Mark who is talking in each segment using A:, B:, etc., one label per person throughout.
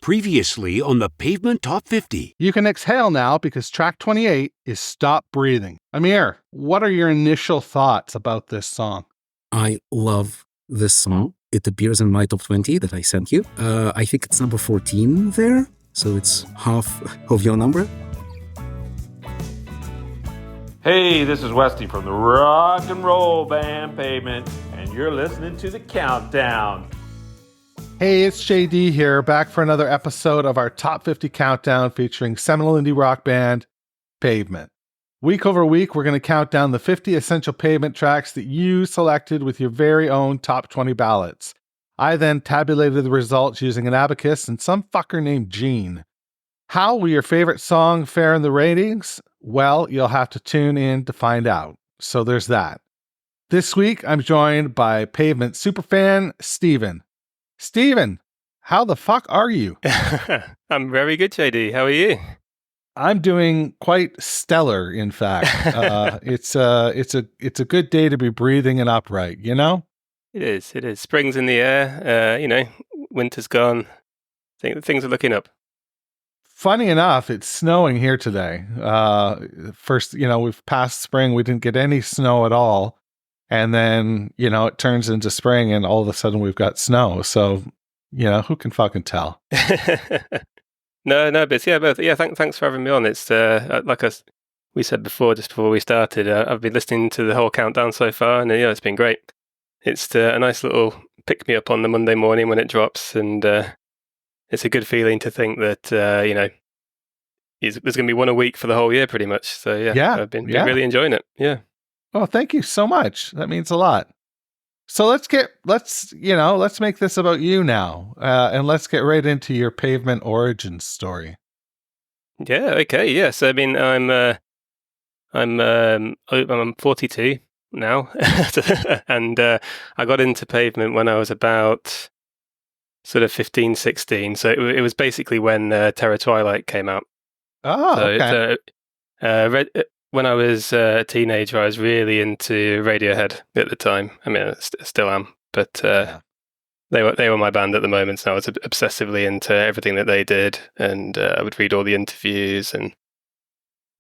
A: Previously on the Pavement Top 50.
B: You can exhale now because track 28 is Stop Breathing. Amir, what are your initial thoughts about this song?
C: I love this song. It appears in my top 20 that I sent you. I think it's number 14 there, so it's half of your number.
D: Hey, this is Westy from the rock and roll band Pavement, and you're listening to The Countdown.
B: Hey, it's JD here, back for another episode of our Top 50 Countdown featuring seminal indie rock band Pavement. Week over week, we're going to count down the 50 essential Pavement tracks that you selected with your very own top 20 ballots. I then tabulated the results using an abacus and some fucker named Gene. How will your favorite song fare in the ratings? Well, you'll have to tune in to find out. So there's that. This week, I'm joined by Pavement superfan Steven. Steven, how the fuck are you?
E: I'm very good, JD. How are you?
B: I'm doing quite stellar, in fact. It's a good day to be breathing and upright, you know?
E: It is. Spring's in the air, winter's gone. I think things are looking up.
B: Funny enough, it's snowing here today. First, we've passed spring. We didn't get any snow at all. And then, it turns into spring and all of a sudden we've got snow. So, who can fucking tell?
E: No, but both. Yeah, thanks for having me on. It's like we said before, just before we started, I've been listening to the whole countdown so far, and it's been great. It's a nice little pick me up on the Monday morning when it drops, and it's a good feeling to think that there's going to be one a week for the whole year, pretty much. So I've been really enjoying it. Yeah.
B: Oh, thank you so much. That means a lot. So let's make this about you now, and let's get right into your Pavement Origins story.
E: Yeah. Okay. Yeah. So I mean, I'm 42 now, and I got into Pavement when I was about sort of 15, 16. So it was basically when Twilight came out.
B: Oh,
E: so
B: okay.
E: When I was a teenager, I was really into Radiohead at the time. I mean, I still am, but they were my band at the moment, so I was obsessively into everything that they did, and I would read all the interviews and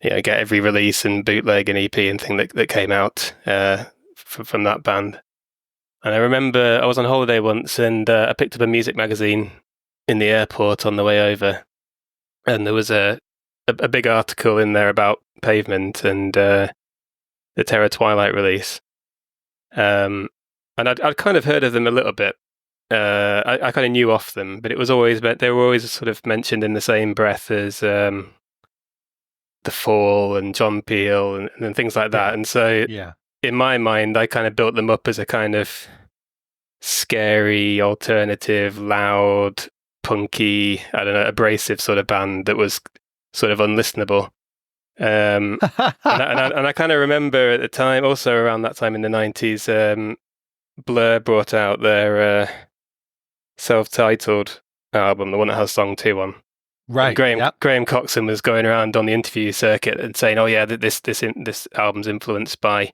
E: get every release and bootleg and EP and thing that came out from that band. And I remember I was on holiday once, and I picked up a music magazine in the airport on the way over, and there was a big article in there about Pavement and the Twilight release. And I'd kind of heard of them a little bit. I kind of knew off them, but they were always sort of mentioned in the same breath as The Fall and John Peel and things like that. And so in my mind, I kind of built them up as a kind of scary, alternative, loud, punky, abrasive sort of band that was sort of unlistenable. And I kind of remember at the time, also around that time in the 90s, Blur brought out their self-titled album, the one that has song 2 on.
B: Right.
E: Graham Coxson was going around on the interview circuit and saying, "Oh yeah, this album's influenced by,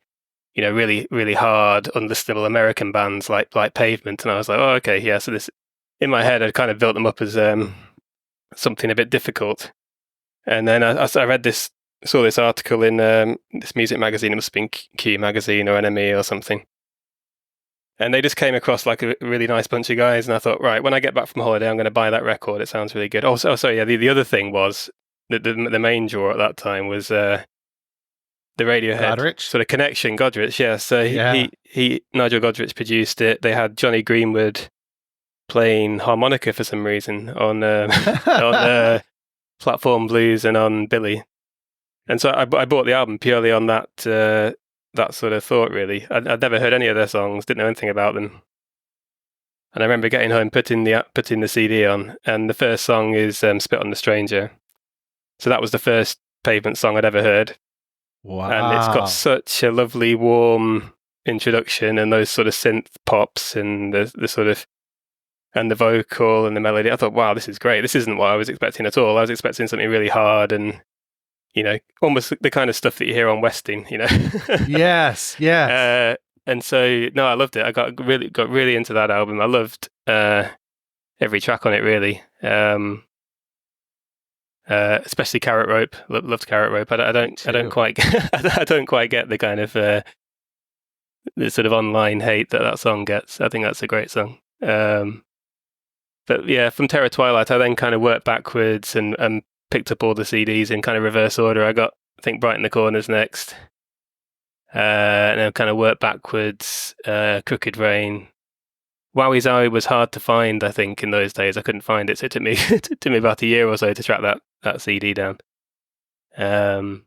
E: really really hard, unlistenable American bands like Pavement." And I was like, "Oh, okay, yeah." So this, in my head, I'd kind of built them up as something a bit difficult. And then I saw this article in this music magazine. It must have been Q magazine or NME or something. And they just came across like a really nice bunch of guys. And I thought, right, when I get back from holiday, I'm going to buy that record. It sounds really good. The other thing was that the main draw at that time was the Radiohead
B: Godrich?
E: sort of connection, Godrich. Yeah. So he Nigel Godrich produced it. They had Johnny Greenwood playing harmonica for some reason on Platform Blues and on Billy. And so I bought the album purely on that sort of thought, really. I'd never heard any of their songs, didn't know anything about them. And I remember getting home, putting the CD on, and the first song is Spit on the Stranger. So that was the first Pavement song I'd ever heard.
B: Wow.
E: And it's got such a lovely, warm introduction and those sort of synth pops and the sort of, and the vocal and the melody. I thought, wow, this is great. This isn't what I was expecting at all. I was expecting something really hard and, almost the kind of stuff that you hear on Westy,
B: Yes.
E: And so, I loved it. I got really into that album. I loved every track on it, really. Especially Carrot Rope. Loved Carrot Rope. I don't quite I don't quite get the kind of the sort of online hate that song gets. I think that's a great song. But yeah, from Terror Twilight, I then kind of worked backwards and picked up all the CDs in kind of reverse order. I got, I think, Bright in the Corners next. And then kind of worked backwards, Crooked Rain. Wowie's Eye was hard to find, I think, in those days. I couldn't find it, so it took me about a year or so to track that CD down. So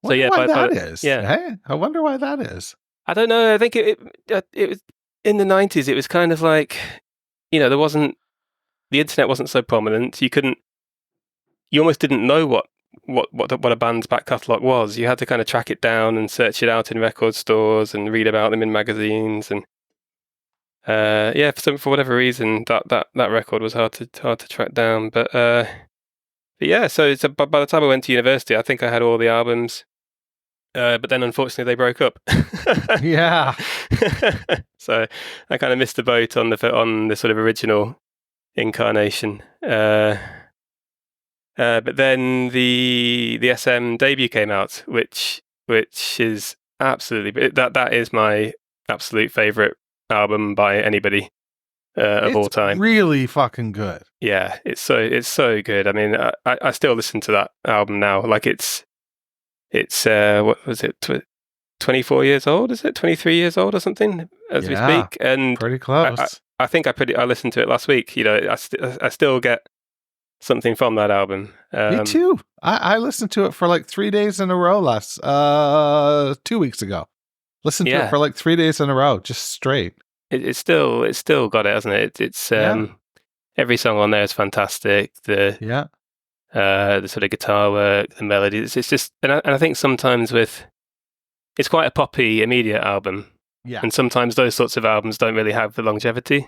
E: yeah,
B: that is.
E: Yeah,
B: hey? I wonder why that is.
E: I don't know. I think it was in the 90s. It was kind of like, there wasn't, the internet wasn't so prominent. You almost didn't know what a band's back catalogue was. You had to kind of track it down and search it out in record stores and read about them in magazines. And for whatever reason, that record was hard to track down. But yeah, so by the time I went to university, I think I had all the albums. But then unfortunately they broke up.
B: Yeah.
E: So I kind of missed the boat on the sort of original incarnation. But then the SM debut came out, which is absolutely, that is my absolute favorite album by anybody of all time.
B: Really fucking good.
E: Yeah, it's so good. I mean, I still listen to that album now. Like it's what was it? 24 years old? Is it 23 years old or something as we speak? And
B: pretty close.
E: I think I listened to it last week. I still get something from that album.
B: Me too. I listened to it for like 3 days in a row 2 weeks ago. Listened to it for like 3 days in a row, just straight.
E: It's still got it, hasn't it? It's every song on there is fantastic. The sort of guitar work, the melodies. It's just, and I think sometimes it's quite a poppy, immediate album.
B: Yeah. And
E: sometimes those sorts of albums don't really have the longevity.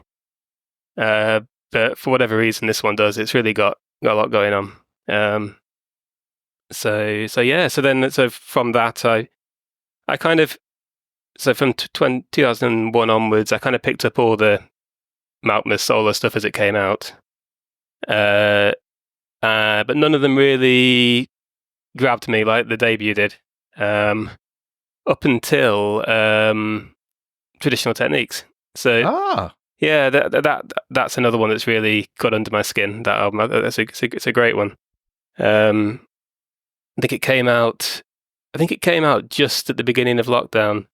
E: But for whatever reason, this one does. It's really got a lot going on. So from that, I kind of, so from 2001 onwards, I kind of picked up all the Malkmus solo stuff as it came out. But none of them really grabbed me like the debut did. Up until Traditional Techniques. So yeah, that's another one that's really got under my skin. That album, it's a great one. I think it came out just at the beginning of lockdown.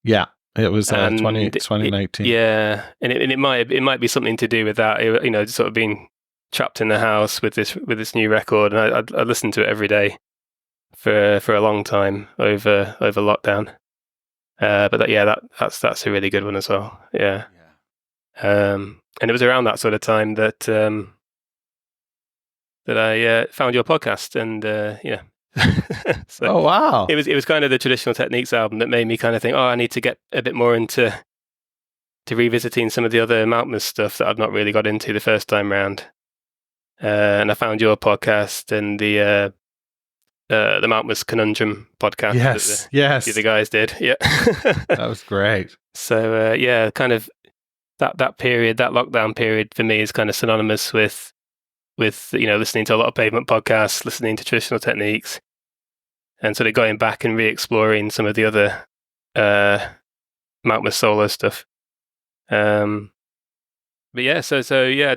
B: Yeah, it was 2019.
E: Yeah, and it might be something to do with that. Sort of being trapped in the house with this new record, and I listened to it every day for a long time over lockdown. But that's a really good one as well. Yeah. And it was around that sort of time that I found your podcast, and so
B: oh wow!
E: It was kind of the Traditional Techniques album that made me kind of think, I need to get a bit more into revisiting some of the other Malkmus stuff that I've not really got into the first time round. And I found your podcast and the Malkmus Conundrum podcast.
B: Yes,
E: the other guys did. Yeah,
B: that was great.
E: So kind of that period, that lockdown period for me is kind of synonymous with listening to a lot of Pavement podcasts, listening to Traditional Techniques, and sort of going back and re-exploring some of the other Malkmus solo stuff. But yeah, so yeah, I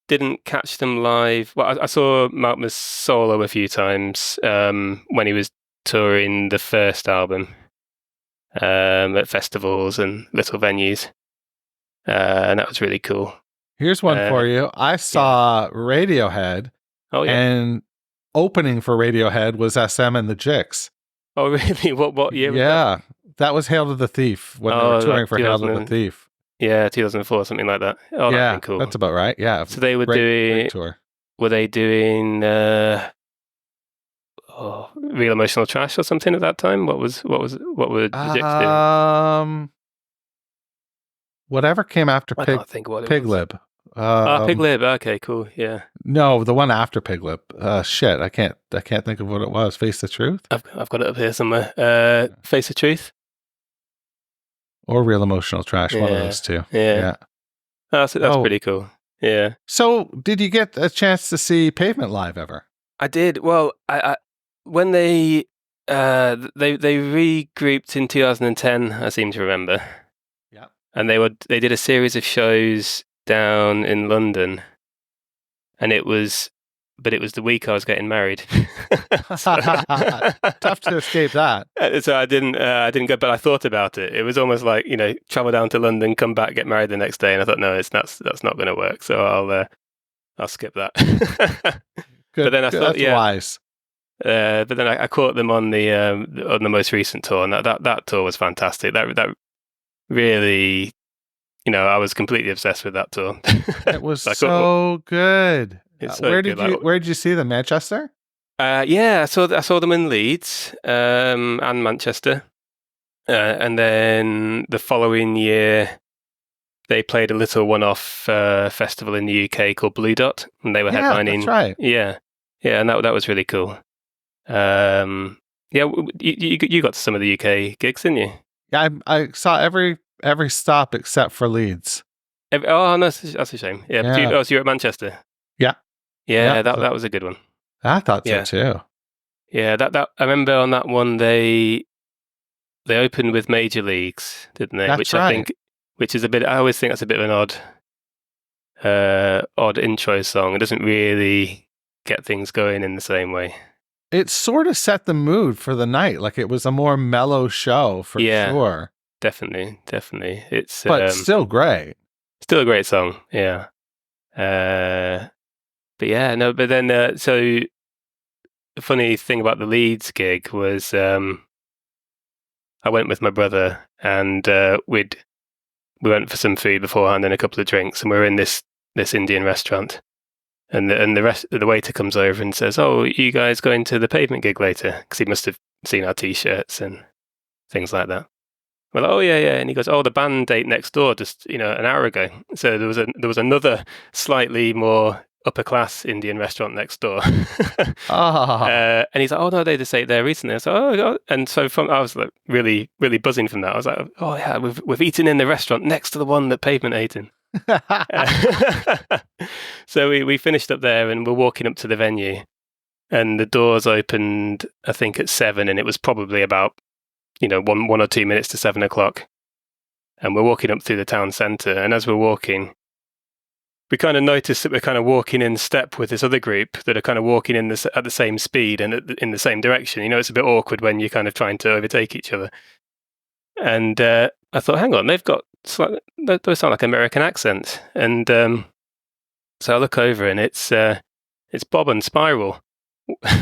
E: didn't catch them live. Well, I saw Malkmus solo a few times when he was touring the first album at festivals and little venues, and that was really cool.
B: Yere's one for you. I saw Radiohead, and opening for Radiohead was SM and the Jicks.
E: Oh, really? What year was
B: that? That was Hail to the Thief, when they were touring for Hail to the Thief.
E: Yeah, 2004, something like that. Oh,
B: yeah,
E: that'd be cool.
B: That's about right. Yeah.
E: So they were doing
B: tour.
E: Were they doing Real Emotional Trash or something at that time? What were the Jicks doing?
B: Whatever came after Pig Lib.
E: Pig Lib. Okay, cool. Yeah.
B: No, the one after Pig Lib. Shit, I can't think of what it was. Face the Truth.
E: I've got it up here somewhere. Face the Truth.
B: Or Real Emotional Trash. One of those two.
E: Yeah. That's pretty cool. Yeah.
B: So, did you get a chance to see Pavement live ever?
E: I did. Well, I when they regrouped in 2010, I seem to remember.
B: Yeah.
E: And they did a series of shows down in London, and it was the week I was getting married.
B: Tough to escape that.
E: So I didn't go, but I thought about it. It was almost like, travel down to London, come back, get married the next day, and I thought, no, that's not going to work. So I'll skip that.
B: Good.
E: But then I thought,
B: that's wise.
E: But then I caught them on the most recent tour, and that tour was fantastic. That really, I was completely obsessed with that tour.
B: It was so good. Where
E: good.
B: did you see them? Manchester?
E: Yeah, I saw them in Leeds and Manchester, and then the following year they played a little one-off festival in the UK called Blue Dot, and they were headlining.
B: That's right.
E: Yeah, and that was really cool. Yeah, you got to some of the UK gigs, didn't you?
B: Yeah, I saw every stop except for Leeds.
E: Oh, no, that's a shame. Yeah,
B: Yeah.
E: So you're at Manchester.
B: Yeah,
E: that was a good one.
B: I thought so too.
E: Yeah, that I remember on that one they opened with Major Leagues, didn't they?
B: That's
E: which
B: right.
E: I think, which is I always think that's a bit of an odd intro song. It doesn't really get things going in the same way.
B: It sort of set the mood for the night. Like it was a more mellow show for sure.
E: Definitely. It's
B: but still great.
E: Still a great song. Yeah. But yeah, no. But then, so the funny thing about the Leeds gig was, I went with my brother, and we went for some food beforehand and a couple of drinks, and we were in this Indian restaurant, and the waiter comes over and says, "Oh, you guys going to the Pavement gig later?" Because he must have seen our T-shirts and things like that. Well, oh yeah, and he goes, "Oh, the band date next door, just an hour ago." So there was another slightly more upper class Indian restaurant next door. And he's like, "Oh no, they just ate there recently." I was like, "Oh God." And so I was like really, really buzzing from that. I was like, "Oh yeah, we've eaten in the restaurant next to the one that Pavement ate in." So we finished up there, and we're walking up to the venue, and the doors opened, I think, at 7, and it was probably about 1 or 2 minutes to 7 o'clock. And we're walking up through the town centre, and as we're walking, we kind of notice that we're kind of walking in step with this other group that are kind of walking in at the same speed and in the same direction. It's a bit awkward when you're kind of trying to overtake each other. And I thought, hang on, they've got those sound like American accents. And so I look over, and it's Bob and Spiral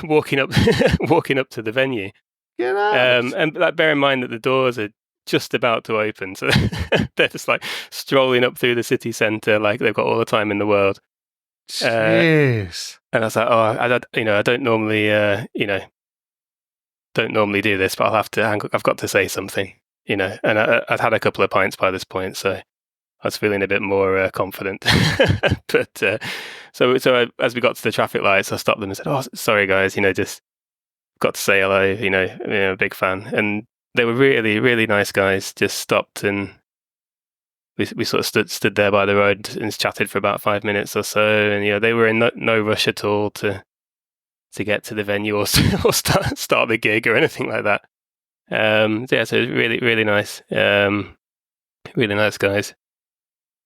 E: walking up to the venue.
B: Get out.
E: And bear in mind that the doors are just about to open, so they're just like strolling up through the city centre like they've got all the time in the world.
B: Jeez.
E: And I was like, I don't normally do this, but I've got to say something, And I'd had a couple of pints by this point, so I was feeling a bit more confident. But so as we got to the traffic lights, I stopped them and said, "Oh, sorry guys, just got to say hello, a big fan." And they were really, really nice guys. Just stopped, and we sort of stood there by the road and chatted for about 5 minutes or so. And they were in no rush at all to get to the venue or start the gig or anything like that. So really, really nice, really nice guys.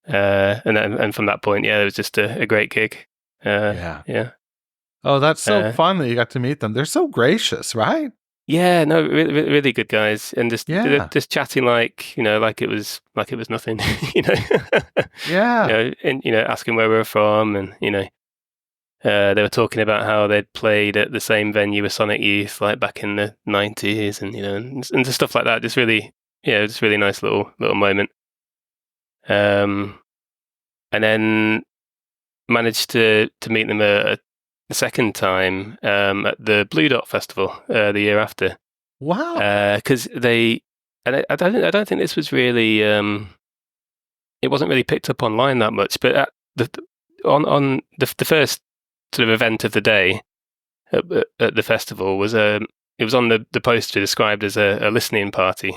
E: And from that point, it was just a great gig. Yeah.
B: Oh, that's so fun that you got to meet them. They're so gracious, right?
E: Yeah, no, really, really good guys, and just chatting like it was nothing,
B: Yeah.
E: and asking where we were from, and they were talking about how they'd played at the same venue with Sonic Youth like back in the 90s, and and just stuff like that. Just really, just really nice little moment. And then managed to meet them a second time at the Blue Dot Festival the year after.
B: Wow!
E: Because I don't think this was really it wasn't really picked up online that much. But on the first sort of event of the day at the festival was it was on the poster described as a listening party.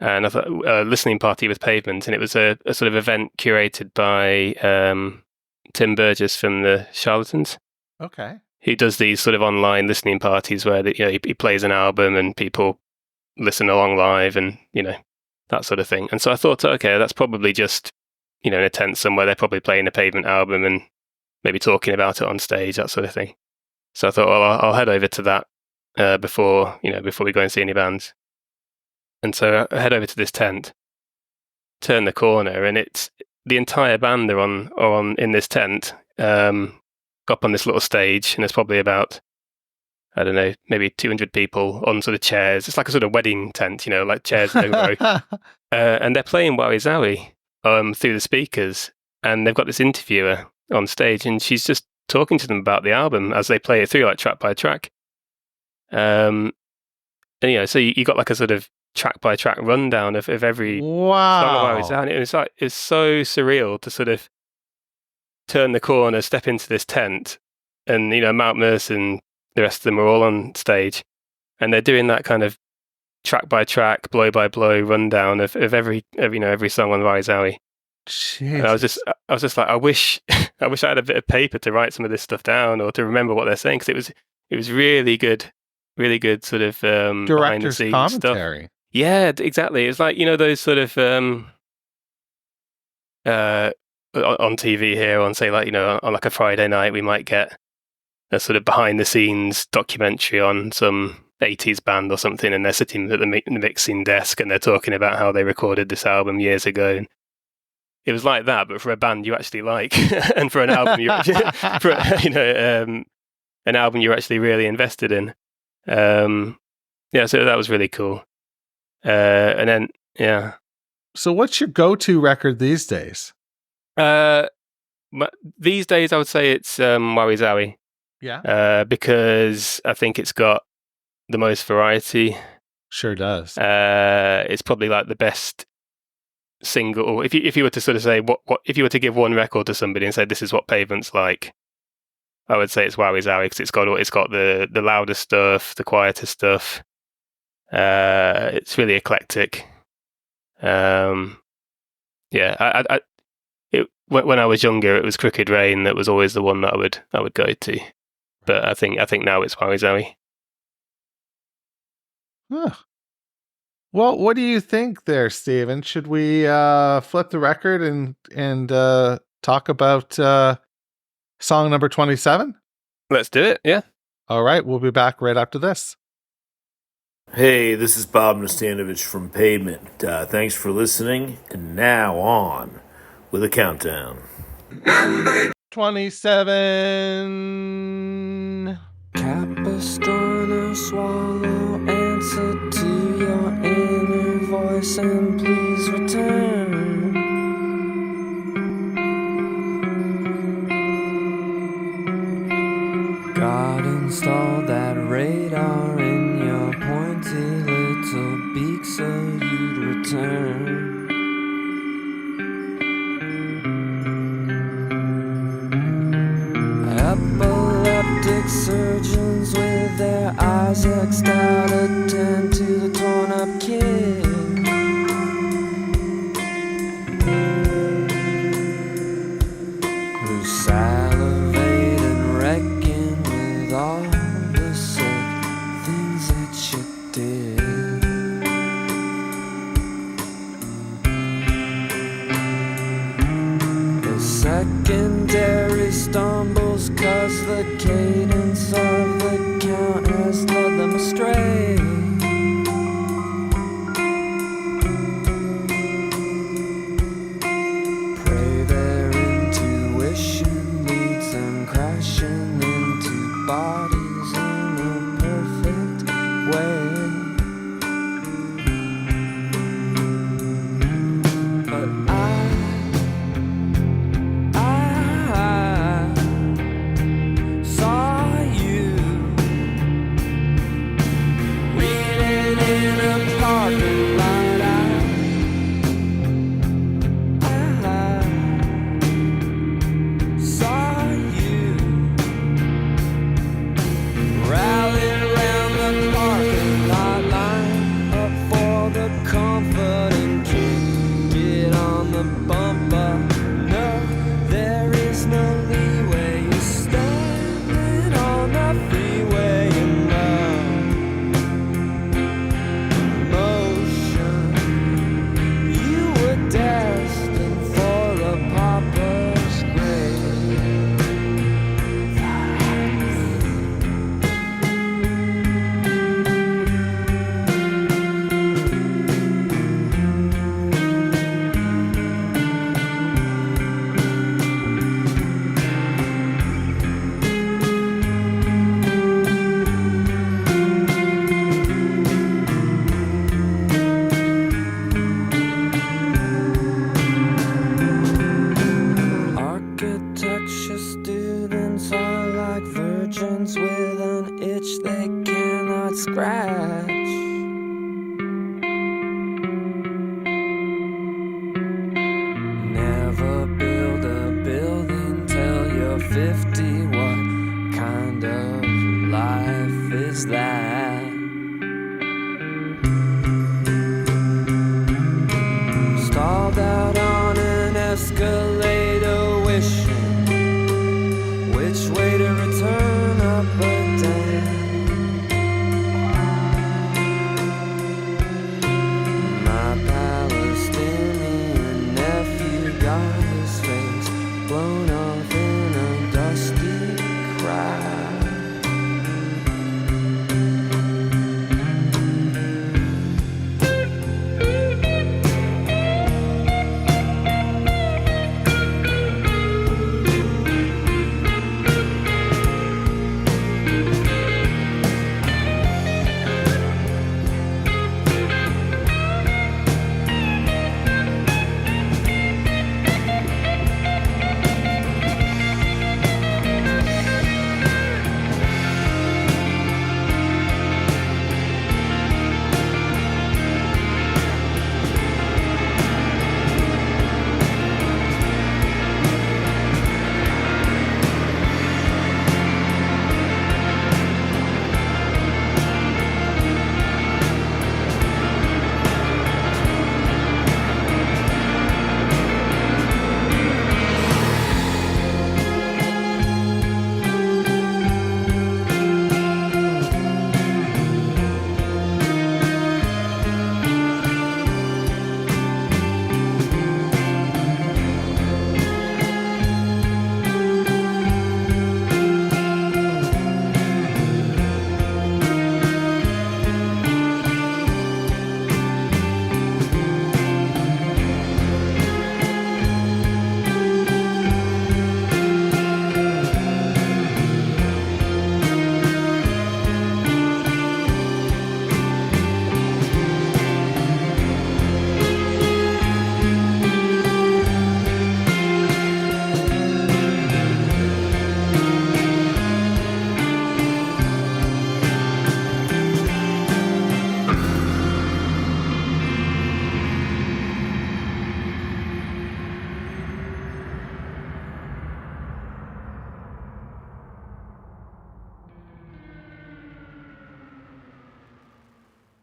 E: And I thought a listening party with Pavement, and it was a sort of event curated by Tim Burgess from the Charlatans.
B: Okay.
E: He does these sort of online listening parties where he plays an album and people listen along live and, that sort of thing. And so I thought, okay, that's probably just, in a tent somewhere, they're probably playing a Pavement album and maybe talking about it on stage, that sort of thing. So I thought, well, I'll head over to that before we go and see any bands. And so I head over to this tent, turn the corner, and it's the entire band are on in this tent, up on this little stage, and there's probably about, I don't know, maybe 200 people on sort of chairs. It's like a sort of wedding tent, like chairs in a row. And they're playing Wowie Zowie through the speakers, and they've got this interviewer on stage, and she's just talking to them about the album as they play it through, like track by track. And so you got like a sort of track by track rundown of every song of Wowie Zowie. And it's so surreal to sort of turn the corner, step into this tent, and Mount Merce and the rest of them are all on stage, and they're doing that kind of track by track, blow by blow rundown of every song on Wowie Zowie. And I was just like, I wish I had a bit of paper to write some of this stuff down or to remember what they're saying, because it was really good sort of behind the scenes
B: commentary
E: stuff. Yeah, exactly. It's like those sort of on TV here, on say like on like a Friday night, we might get a sort of behind the scenes documentary on some 80s band or something, and they're sitting at the mixing desk and they're talking about how they recorded this album years ago. And it was like that, but for a band you actually like, and for an album an album you're actually really invested in. So that was really cool. And then
B: So what's your go-to record these days?
E: These days I would say it's Wowie Zowie.
B: Yeah.
E: Because I think it's got the most variety.
B: Sure does.
E: It's probably like the best single. If you were to sort of say what if you were to give one record to somebody and say this is what Pavement's like, I would say it's Wowie Zowie, because it's got the louder stuff, the quieter stuff. It's really eclectic. When I was younger, it was Crooked Rain that was always the one that I would go to. But I think now it's Wowie Zowie.
B: Huh. Well, what do you think there, Stephen? Should we flip the record and talk about song number 27?
E: Let's do it, yeah.
B: All right, we'll be back right after this.
F: Hey, this is Bob Nastanovich from Pavement. Thanks for listening, and now on with a countdown.
B: 27.
G: Capistrano, swallow, answer to your inner voice, and please return. God installed that radar in your pointy little beak so you'd return. Epileptic surgeons with their eyes X'd out attend to the torn up kid. Who salivate and reckon with all the sick things that you did. The secondary stumbles 'cause the cadence of the count has led them astray. students are like virgins with an itch they cannot scratch. Never build a building till you're 50. What kind of life is that? Stalled out on an escalator, wishing which way to return, up or down. My Palestinian nephew got his face blown off in a dusty crowd.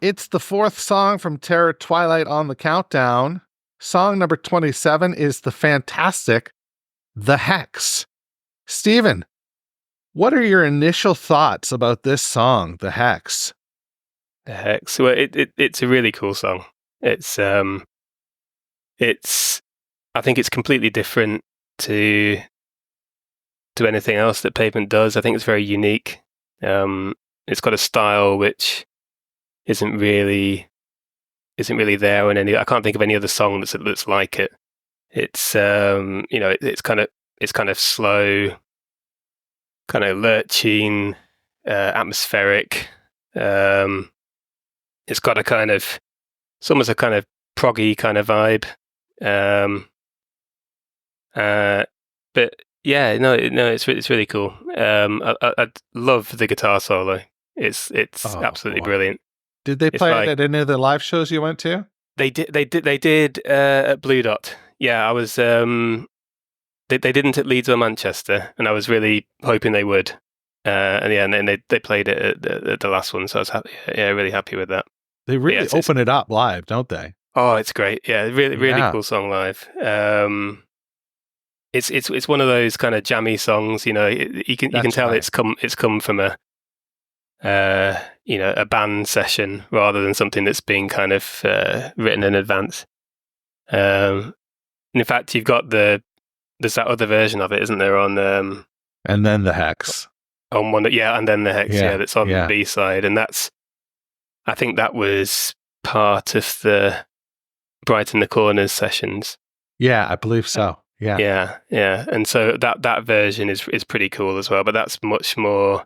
B: It's the fourth song from Terror Twilight on the countdown. Song number 27 is the fantastic The Hex. Stephen, what are your initial thoughts about this song, The Hex?
E: The Hex. Well, it's a really cool song. It's I think it's completely different to anything else that Pavement does. I think it's very unique. It's got a style which isn't really there in any. I can't think of any other song that's like it. It's it's kind of slow, kind of lurching, atmospheric. It's got it's almost a kind of proggy kind of vibe. But yeah, it's really cool. I love the guitar solo. It's absolutely brilliant.
B: Did they play it at any of the live shows you went to?
E: They did at Blue Dot. Yeah, I was. They didn't at Leeds or Manchester, and I was really hoping they would. And then they played it at the last one, so I was happy. Yeah, really happy with that.
B: They really open it up live, don't they?
E: Oh, it's great. Yeah, really cool song live. It's one of those kind of jammy songs. You know, you can tell it's come from a band session rather than something that's been kind of written in advance. And in fact, you've got there's that other version of it, isn't there? On
B: and then the Hex.
E: On one, and then the Hex. Yeah, that's on the B side, and I think that was part of the Brighten the Corners sessions.
B: Yeah, I believe so. Yeah.
E: And so that version is pretty cool as well, but that's much more.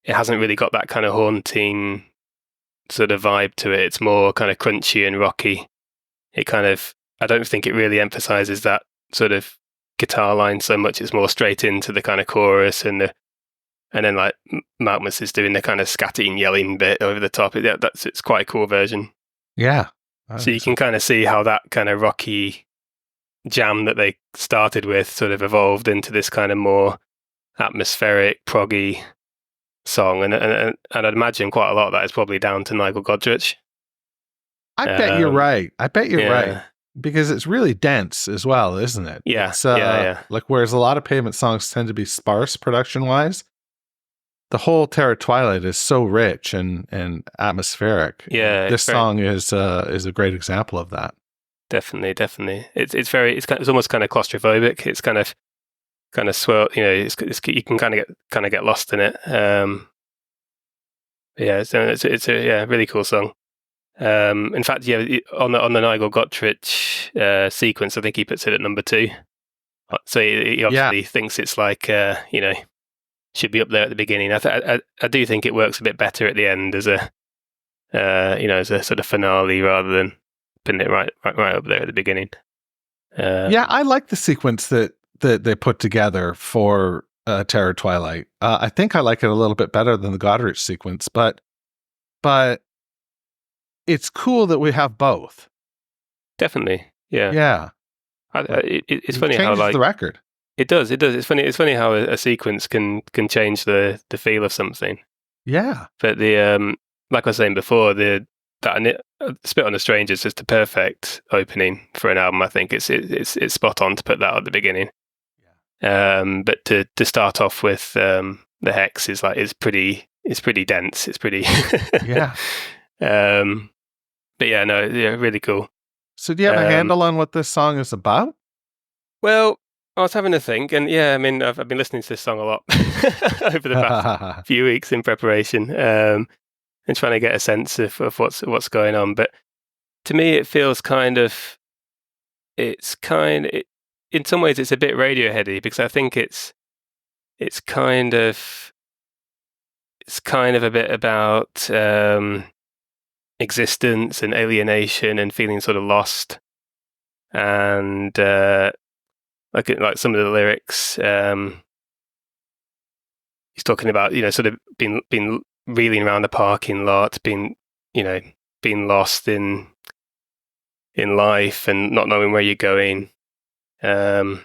E: It hasn't really got that kind of haunting sort of vibe to it. It's more kind of crunchy and rocky. I don't think it really emphasizes that sort of guitar line so much. It's more straight into the kind of chorus, and then like Malcolmus is doing the kind of scatting, yelling bit over the top. It's quite a cool version.
B: Yeah.
E: So you can kind of see how that kind of rocky jam that they started with sort of evolved into this kind of more atmospheric, proggy song. And I'd imagine quite a lot of that is probably down to Nigel Godrich.
B: I bet you're right. Right. Because it's really dense as well, isn't it?
E: Yeah.
B: It's,
E: yeah.
B: Like, whereas a lot of Pavement songs tend to be sparse production-wise, the whole Terror Twilight is so rich and atmospheric.
E: Yeah.
B: This song is a great example of that.
E: Definitely. It's almost kind of claustrophobic. It's kind of swirl. You know, you can kind of get lost in it. It's a really cool song. In fact, on the Nigel Godrich sequence, I think he puts it at number 2. So he obviously thinks it's like should be up there at the beginning. I do think it works a bit better at the end as a as a sort of finale rather than putting it right up there at the beginning.
B: I like the sequence that they put together for Terror Twilight. I think I like it a little bit better than the Godrich sequence, but it's cool that we have both.
E: Definitely, yeah.
B: Yeah.
E: It's funny how
B: the record.
E: It does. It's funny how a sequence can change the feel of something.
B: Yeah.
E: But the like I was saying before, that Spit on a Stranger is just the perfect opening for an album. I think it's spot on to put that at the beginning. Yeah. But to start off with the Hex is pretty dense. It's pretty
B: yeah.
E: But really cool.
B: So do you have a handle on what this song is about?
E: Well, I was having a think, and I've been listening to this song a lot over the past few weeks in preparation, and trying to get a sense of what's going on. But to me, it feels in some ways it's a bit Radioheady, because I think it's kind of a bit about existence and alienation and feeling sort of lost, and like some of the lyrics, he's talking about sort of being reeling around the parking lot, being lost in life and not knowing where you're going. There's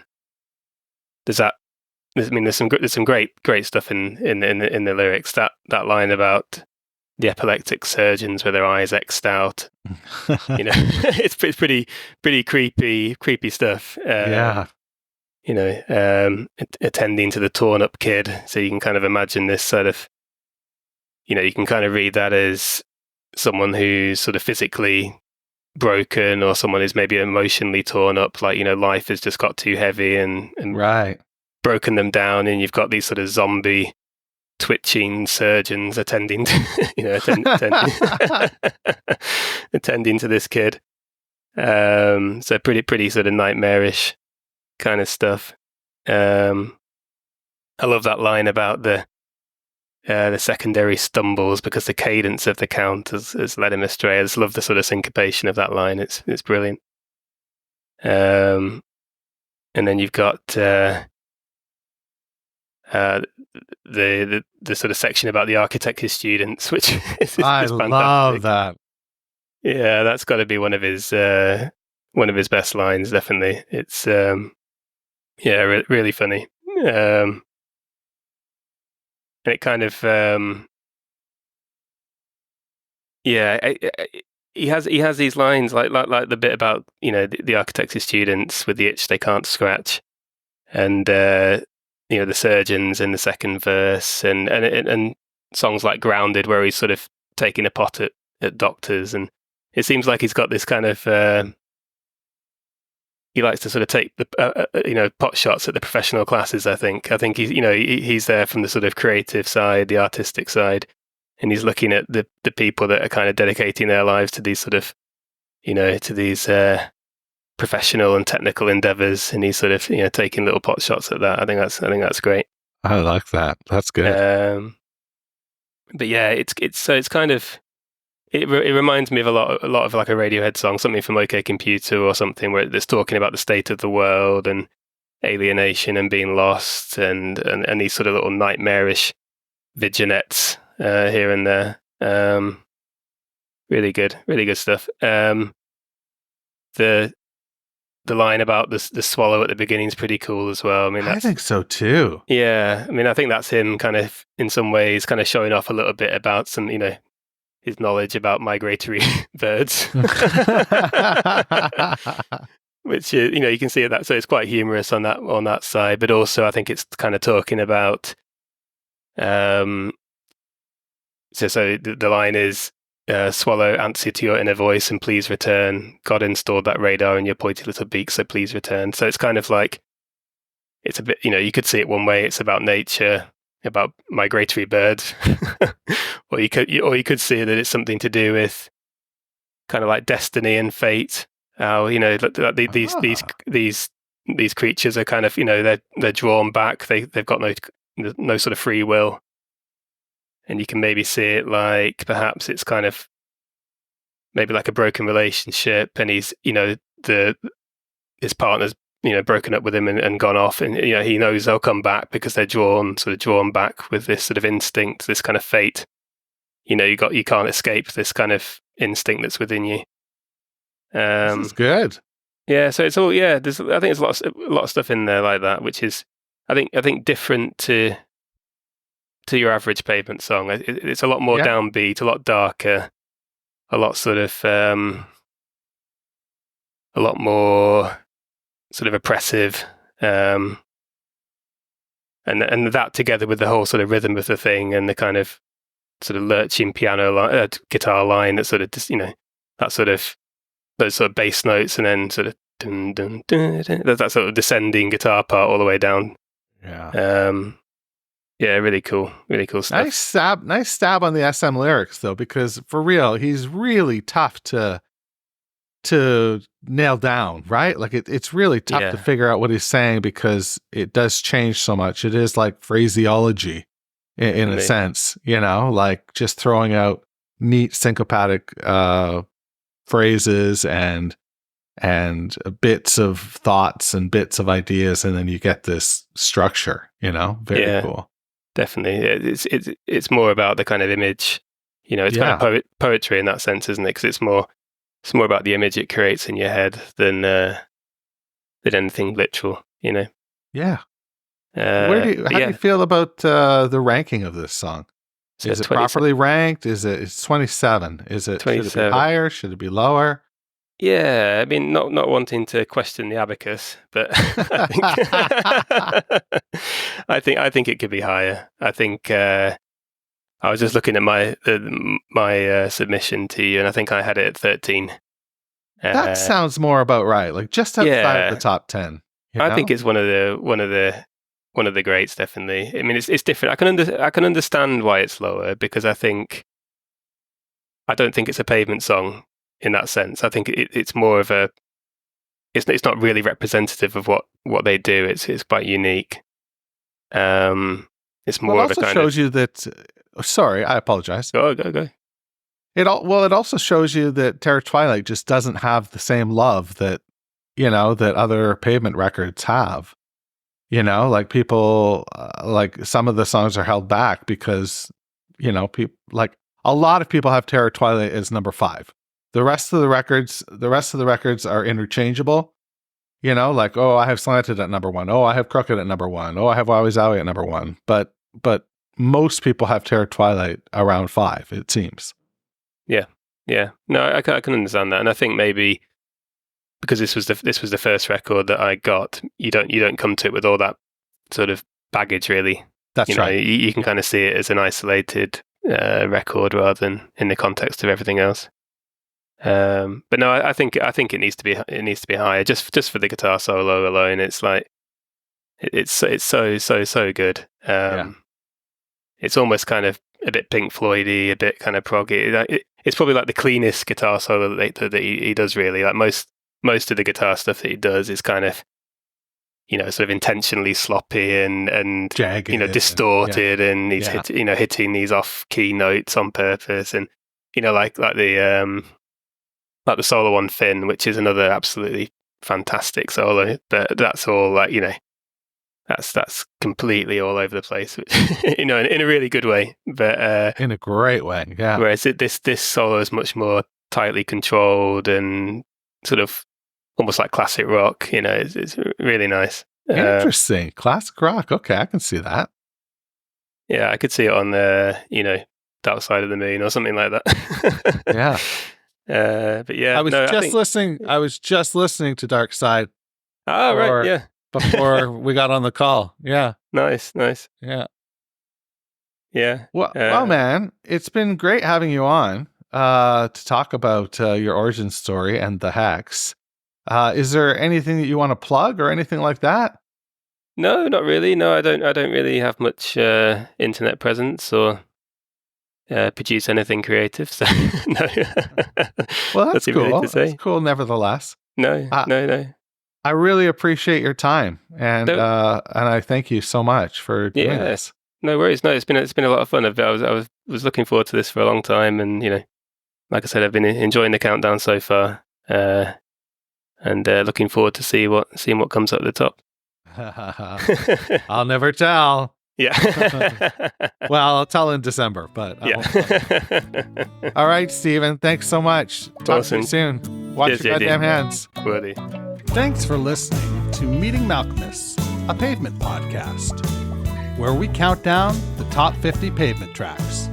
E: some great stuff in the lyrics. That line about the epileptic surgeons with their eyes X'd out. It's pretty creepy stuff. Attending to the torn up kid. So you can kind of imagine this sort of, you can kind of read that as someone who's sort of physically broken, or someone who's maybe emotionally torn up, like, life has just got too heavy and
B: right,
E: broken them down, and you've got these sort of zombie twitching surgeons attending to, attending to this kid. So pretty sort of nightmarish kind of stuff. I love that line about the secondary stumbles because the cadence of the count has led him astray. I just love the sort of syncopation of that line. It's brilliant. And then you've got the sort of section about the architecture students, which is
B: I
E: fantastic.
B: love that.
E: Yeah, that's got to be one of his best lines. Definitely, it's really funny. And it kind of he has these lines like the bit about the architecture students with the itch they can't scratch, and the surgeons in the second verse, and songs like Grounded, where he's sort of taking a pot at doctors, and it seems like he's got this kind of he likes to sort of take the pot shots at the professional classes. I think he's there from the sort of creative side, the artistic side, and he's looking at the people that are kind of dedicating their lives to these sort of to these professional and technical endeavors, and he's sort of taking little pot shots at that. I think that's great.
B: I like that. That's good.
E: But yeah, it's kind of. It reminds me of a lot of like a Radiohead song, something from OK Computer or something, where it's talking about the state of the world, and alienation and being lost, and these sort of little nightmarish vignettes here and there. Really good stuff. The line about the swallow at the beginning is pretty cool as well. I mean,
B: I think so too.
E: Yeah, I mean, I think that's him kind of, in some ways, kind of showing off a little bit about some, his knowledge about migratory birds. Which, you can see that. So it's quite humorous on that side, but also I think it's kind of talking about. So the line is, swallow, answer to your inner voice and please return. God installed that radar in your pointy little beak, so please return. So it's kind of like, it's a bit, you could see it one way, it's about nature, about migratory birds, or you could see that it's something to do with kind of like destiny and fate. How these creatures are kind of, they're drawn back. They've got no sort of free will. And you can maybe see it like perhaps it's kind of maybe like a broken relationship, and he's, his partner's, broken up with him and gone off, and he knows they'll come back because they're drawn back with this sort of instinct, this kind of fate. You can't escape this kind of instinct that's within you.
B: This is good.
E: Yeah, so it's all I think there's a lot of stuff in there like that, which is I think different to your average Pavement song. It's a lot more downbeat, a lot darker, a lot sort of a lot more sort of oppressive, and that together with the whole sort of rhythm of the thing and the kind of sort of lurching guitar line that sort of just, that sort of those sort of bass notes, and then sort of dun, dun, dun, dun, that sort of descending guitar part all the way down. Yeah, really cool stuff.
B: Nice stab on the SM lyrics though, because for real, he's really tough to nail down, right? Like it's really tough to figure out what he's saying because it does change so much. It is like phraseology in a sense, like just throwing out neat syncopatic phrases and bits of thoughts and bits of ideas, and then you get this structure, very cool.
E: Definitely. It's more about the kind of image, it's kind of poetry in that sense, isn't it? Because it's more about the image it creates in your head than anything literal,
B: Yeah.
E: How
B: do you feel about the ranking of this song?
E: So
B: is it properly ranked? It's 27. Is it 27. Should it be higher? Should it be lower?
E: Yeah, I mean, not wanting to question the abacus, but I think it could be higher. I think I was just looking at my submission to you, and I think I had it at 13.
B: That sounds more about right. Like just outside of the top 10.
E: I think it's one of the greats, definitely. I mean, it's different. I can understand why it's lower, because I don't think it's a Pavement song. In that sense, I think it's more of it's not really representative of what they do. It's quite unique. It's more of a kind of. It also shows
B: you that. Sorry, I apologize.
E: Go.
B: It also shows you that Terror Twilight just doesn't have the same love that that other Pavement records have. Like people, like some of the songs are held back because people, like a lot of people have Terror Twilight as number 5. The rest of the records are interchangeable. Like, oh, I have Slanted at number 1. Oh, I have Crooked at number 1. Oh, I have Wowie Zowie at number 1. But most people have Terror Twilight around 5, it seems.
E: Yeah. No, I can understand that, and I think maybe because this was the first record that I got, you don't come to it with all that sort of baggage, really.
B: That's right.
E: You can kind of see it as an isolated record rather than in the context of everything else. But no, I think it needs to be higher just for the guitar solo alone. It's like it's so good. It's almost kind of a bit Pink Floyd-y, a bit kind of proggy. It's probably like the cleanest guitar solo that he does, really. Like most of the guitar stuff that he does is kind of sort of intentionally sloppy and
B: jagged,
E: distorted, and he's hitting these off key notes on purpose, and like the solo on Finn, which is another absolutely fantastic solo, but that's all like that's completely all over the place, in a really good way. But
B: in a great way, yeah.
E: Whereas this solo is much more tightly controlled and sort of almost like classic rock. It's really nice.
B: Interesting. Classic rock. Okay, I can see that.
E: Yeah, I could see it on the Dark Side of the Moon or something like that.
B: Yeah.
E: But yeah,
B: I was just listening to Dark Side.
E: Oh, right, yeah.
B: Before we got on the call. Yeah.
E: Nice.
B: Yeah.
E: Yeah.
B: Well, man, it's been great having you on to talk about your origin story and the hacks. Is there anything that you want to plug or anything like that?
E: No, not really. No, I don't really have much internet presence or produce anything creative. So no.
B: Well, that's cool.
E: Really to say.
B: That's cool. Nevertheless,
E: no.
B: I really appreciate your time, and I thank you so much for doing this.
E: No worries. No, it's been a lot of fun. I was looking forward to this for a long time, and like I said, I've been enjoying the countdown so far, and looking forward to seeing what comes up at the top.
B: I'll never tell.
E: Yeah.
B: Well, I'll tell in December, but all right, Stephen. Thanks so much. Talk to you soon. Watch your goddamn hands.
E: Worthy.
B: Thanks for listening to Meeting Malcolmus, a Pavement podcast, where we count down the top 50 Pavement tracks,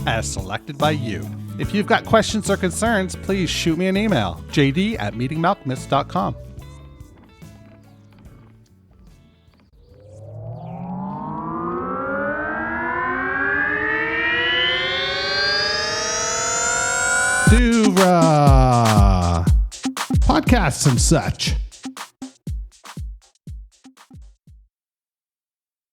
B: as selected by you. If you've got questions or concerns, please shoot me an email, jd@meetingmalcolmus.com. Podcasts and such.